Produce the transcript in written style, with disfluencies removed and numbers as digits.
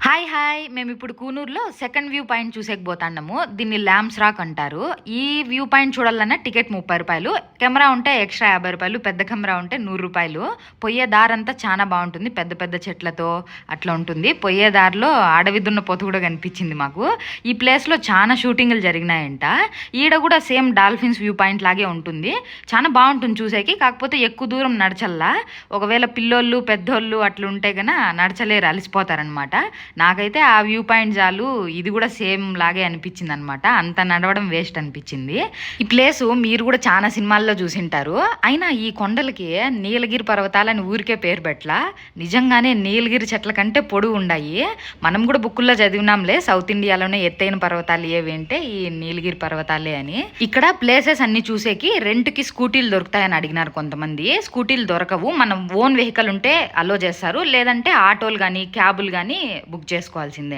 Hi hi మేము ఇప్పుడు కూనూరులో second view point చూసేకపోతాము. దీన్ని ల్యాంప్స్ రాక్ అంటారు. ఈ వ్యూ పాయింట్ చూడాలన్నా టికెట్ 30 రూపాయలు, కెమెరా ఉంటే ఎక్స్ట్రా 50 రూపాయలు, పెద్ద కెమెరా ఉంటే 100 రూపాయలు. పోయే దారంతా చాలా బాగుంటుంది, పెద్ద పెద్ద చెట్లతో అట్లా ఉంటుంది. పోయే దారిలో అడవి దున్నపోతు కూడా కనిపించింది మాకు. ఈ ప్లేస్లో చాలా షూటింగ్లు జరిగినాయంట. ఈడ కూడా సేమ్ డాల్ఫిన్స్ వ్యూ పాయింట్ లాగే ఉంటుంది, చాలా బాగుంటుంది చూసేకి. కాకపోతే ఎక్కువ దూరం నడచల్లా, ఒకవేళ పిల్లోళ్ళు పెద్దోళ్ళు అట్లా ఉంటే కన్నా నడచలేరు, అలసిపోతారనమాట. నాకైతే ఆ వ్యూ పాయింట్ చాలు, ఇది కూడా సేమ్ లాగే అనిపించింది అనమాట. అంత నడవడం వేస్ట్ అనిపించింది. ఈ ప్లేసు మీరు కూడా చాలా సినిమాల్లో చూసింటారు. అయినా ఈ కొండలకి నీలగిరి పర్వతాలని ఊరికే పేరు పెట్టలా, నిజంగానే నీలగిరి చెట్ల కంటే పొడుగు ఉన్నాయి. మనం కూడా బుక్కుల్లో చదివినాంలే, సౌత్ ఇండియాలోనే ఎత్తైన పర్వతాలు ఏవి అంటే ఈ నీలగిరి పర్వతాలే అని. ఇక్కడ ప్లేసెస్ అన్ని చూసేకి రెంట్కి స్కూటీలు దొరుకుతాయని అడిగినారు కొంతమంది. స్కూటీలు దొరకవు, మనం ఓన్ వెహికల్ ఉంటే అలో చేస్తారు, లేదంటే ఆటోలు కానీ క్యాబులు కానీ బుక్ చేసుకోవాల్సిందే అండి.